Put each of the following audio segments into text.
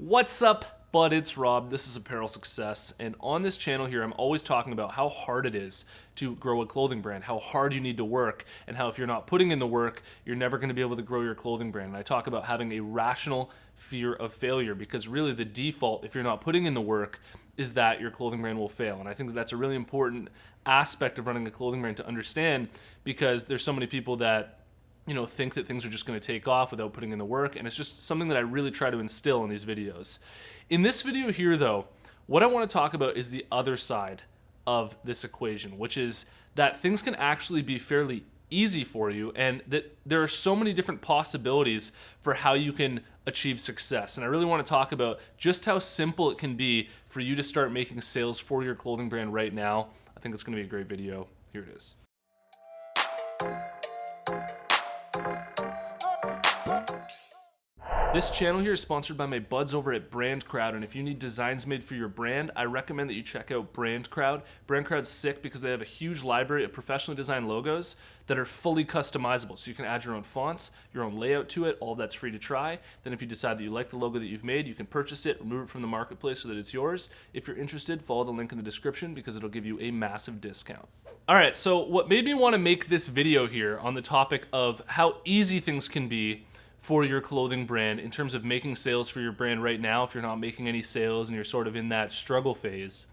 What's up, bud? It's Rob. This is Apparel Success, and on this channel here, I'm always talking about how hard it is to grow a clothing brand, how hard you need to work, and how if you're not putting in the work, you're never going to be able to grow your clothing brand. And I talk about having a rational fear of failure because really the default, if you're not putting in the work, is that your clothing brand will fail. And I think that that's a really important aspect of running a clothing brand to understand because there's so many people that think that things are just going to take off without putting in the work. And it's just something that I really try to instill in these videos. In this video here, though, what I want to talk about is the other side of this equation, which is that things can actually be fairly easy for you and that there are so many different possibilities for how you can achieve success. And I really want to talk about just how simple it can be for you to start making sales for your clothing brand right now. I think it's going to be a great video. Here it is. This channel here is sponsored by my buds over at BrandCrowd, and if you need designs made for your brand, I recommend that you check out BrandCrowd. BrandCrowd's sick because they have a huge library of professionally designed logos that are fully customizable, so you can add your own fonts, your own layout to it. All that's free to try. Then if you decide that you like the logo that you've made, you can purchase it, remove it from the marketplace so that it's yours. If you're interested, follow the link in the description because it'll give you a massive discount. All right, so what made me want to make this video here on the topic of how easy things can be for your clothing brand in terms of making sales for your brand right now, if you're not making any sales and you're sort of in that struggle phase,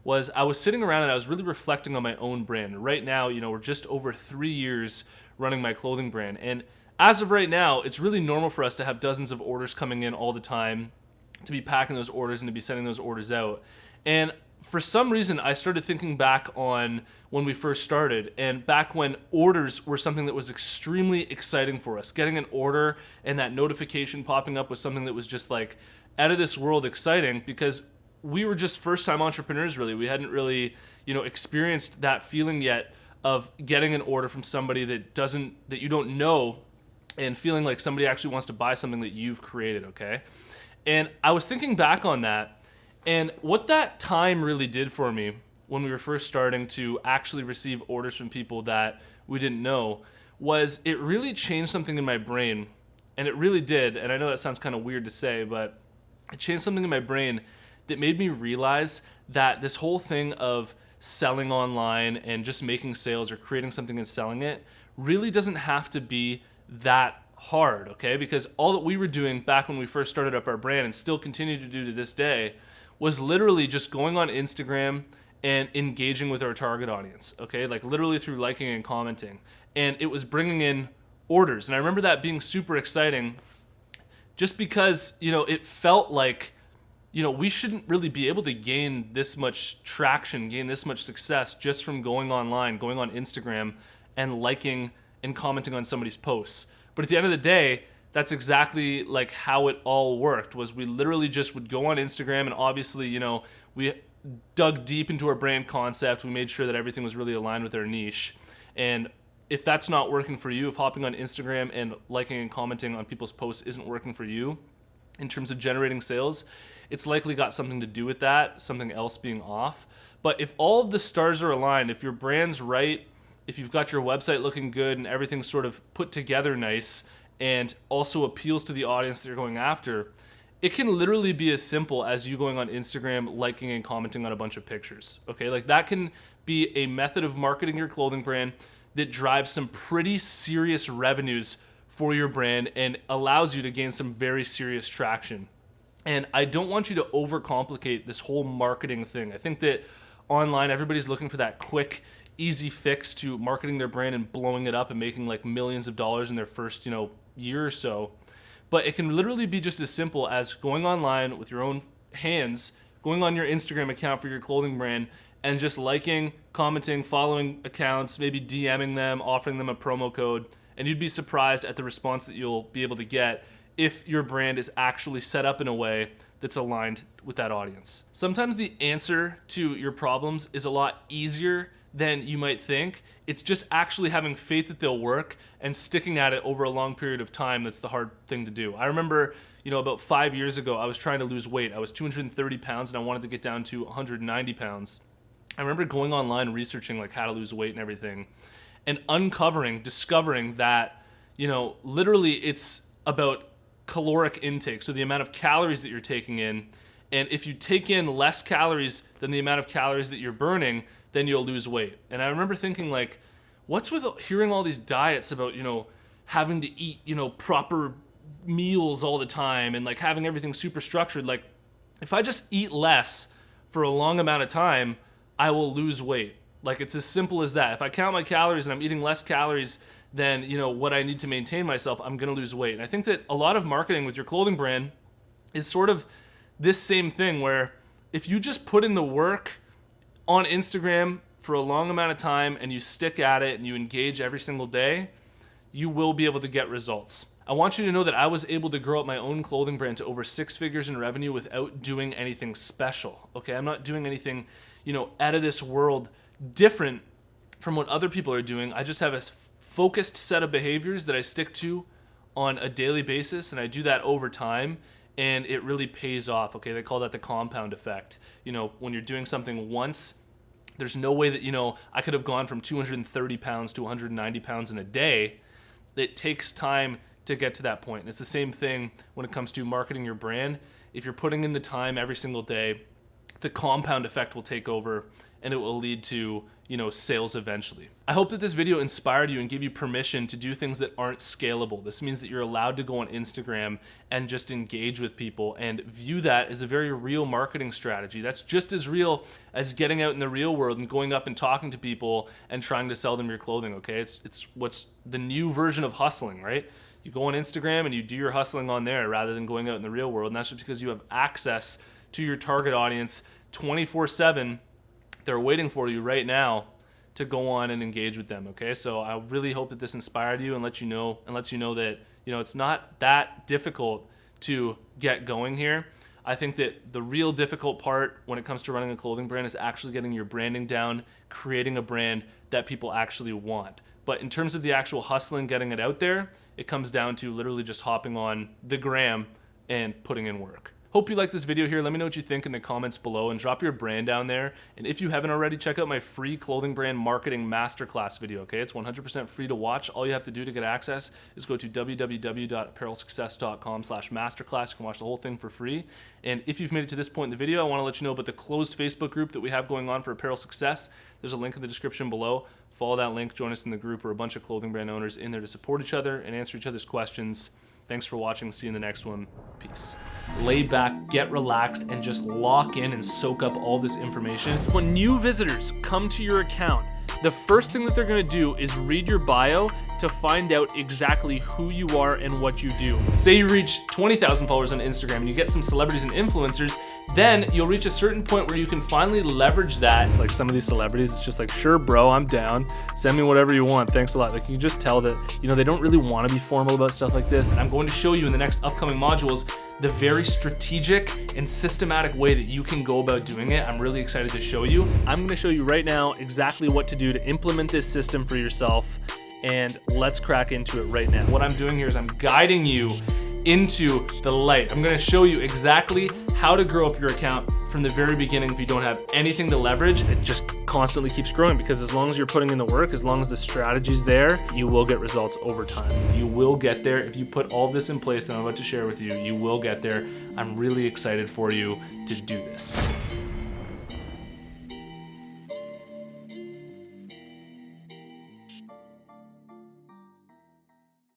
was I was sitting around and I was really reflecting on my own brand. Right now, we're just over 3 years running my clothing brand. And as of right now, it's really normal for us to have dozens of orders coming in all the time, to be packing those orders and to be sending those orders out. And for some reason, I started thinking back on when we first started and back when orders were something that was extremely exciting for us. Getting an order and that notification popping up was something that was just like out of this world exciting because we were just first-time entrepreneurs, really. We hadn't really, experienced that feeling yet of getting an order from somebody that you don't know and feeling like somebody actually wants to buy something that you've created, okay? And I was thinking back on that. And what that time really did for me when we were first starting to actually receive orders from people that we didn't know was it really changed something in my brain. And it really did. And I know that sounds kind of weird to say, but it changed something in my brain that made me realize that this whole thing of selling online and just making sales or creating something and selling it really doesn't have to be that hard, okay? Because all that we were doing back when we first started up our brand and still continue to do to this day was literally just going on Instagram and engaging with our target audience, okay? Like literally through liking and commenting. And it was bringing in orders. And I remember that being super exciting just because, it felt like, we shouldn't really be able to gain this much traction, gain this much success just from going online, going on Instagram and liking and commenting on somebody's posts. But at the end of the day, that's exactly like how it all worked was we literally just would go on Instagram and obviously, we dug deep into our brand concept. We made sure that everything was really aligned with our niche. And if that's not working for you, if hopping on Instagram and liking and commenting on people's posts isn't working for you in terms of generating sales, it's likely got something to do with that, something else being off. But if all of the stars are aligned, if your brand's right, if you've got your website looking good and everything's sort of put together nice, and also appeals to the audience that you're going after, it can literally be as simple as you going on Instagram, liking and commenting on a bunch of pictures, okay? Like that can be a method of marketing your clothing brand that drives some pretty serious revenues for your brand and allows you to gain some very serious traction. And I don't want you to overcomplicate this whole marketing thing. I think that online, everybody's looking for that quick, easy fix to marketing their brand and blowing it up and making like millions of dollars in their first, year or so. But it can literally be just as simple as going online with your own hands, going on your Instagram account for your clothing brand and just liking, commenting, following accounts, maybe DMing them, offering them a promo code, and you'd be surprised at the response that you'll be able to get if your brand is actually set up in a way that's aligned with that audience. Sometimes the answer to your problems is a lot easier than you might think. It's just actually having faith that they'll work and sticking at it over a long period of time that's the hard thing to do. I remember, about 5 years ago, I was trying to lose weight. I was 230 pounds and I wanted to get down to 190 pounds. I remember going online researching like how to lose weight and everything and discovering that, literally it's about caloric intake, so the amount of calories that you're taking in. And if you take in less calories than the amount of calories that you're burning, then you'll lose weight. And I remember thinking, like, what's with hearing all these diets about, having to eat, proper meals all the time and like having everything super structured? Like, if I just eat less for a long amount of time, I will lose weight. Like, it's as simple as that. If I count my calories and I'm eating less calories than, what I need to maintain myself, I'm gonna lose weight. And I think that a lot of marketing with your clothing brand is sort of this same thing, where if you just put in the work on Instagram for a long amount of time and you stick at it and you engage every single day, you will be able to get results. I want you to know that I was able to grow up my own clothing brand to over 6 figures in revenue without doing anything special. Okay, I'm not doing anything, out of this world different from what other people are doing. I just have a focused set of behaviors that I stick to on a daily basis, and I do that over time, and it really pays off. Okay, they call that the compound effect. When you're doing something once, there's no way that, I could have gone from 230 pounds to 190 pounds in a day. It takes time to get to that point. And it's the same thing when it comes to marketing your brand. If you're putting in the time every single day, the compound effect will take over, and it will lead to, sales eventually. I hope that this video inspired you and gave you permission to do things that aren't scalable. This means that you're allowed to go on Instagram and just engage with people and view that as a very real marketing strategy. That's just as real as getting out in the real world and going up and talking to people and trying to sell them your clothing, okay? It's what's the new version of hustling, right? You go on Instagram and you do your hustling on there rather than going out in the real world, and that's just because you have access to your target audience 24/7. They're waiting for you right now to go on and engage with them, okay? So I really hope that this inspired you and lets you know that, it's not that difficult to get going here. I think that the real difficult part when it comes to running a clothing brand is actually getting your branding down, creating a brand that people actually want. But in terms of the actual hustling, getting it out there, it comes down to literally just hopping on the gram and putting in work. Hope you like this video here. Let me know what you think in the comments below and drop your brand down there. And if you haven't already, check out my free clothing brand marketing masterclass video, okay? It's 100% free to watch. All you have to do to get access is go to www.apparelsuccess.com/masterclass. You can watch the whole thing for free. And if you've made it to this point in the video, I want to let you know about the closed Facebook group that we have going on for Apparel Success. There's a link in the description below. Follow that link, join us in the group. We're a bunch of clothing brand owners in there to support each other and answer each other's questions. Thanks for watching. See you in the next one. Peace. Lay back, get relaxed, and just lock in and soak up all this information. When new visitors come to your account, the first thing that they're gonna do is read your bio to find out exactly who you are and what you do. Say you reach 20,000 followers on Instagram and you get some celebrities and influencers, then you'll reach a certain point where you can finally leverage that. Like some of these celebrities, it's just like, sure bro, I'm down. Send me whatever you want, thanks a lot. Like you can just tell that, they don't really wanna be formal about stuff like this. And I'm going to show you in the next upcoming modules the very strategic and systematic way that you can go about doing it. I'm really excited to show you. I'm gonna show you right now exactly what to do to implement this system for yourself, and let's crack into it right now. What I'm doing here is I'm guiding you into the light. I'm gonna show you exactly how to grow up your account from the very beginning. If you don't have anything to leverage, it just constantly keeps growing, because as long as you're putting in the work, as long as the strategy's there, you will get results over time. You will get there. If you put all this in place that I'm about to share with you, you will get there. I'm really excited for you to do this.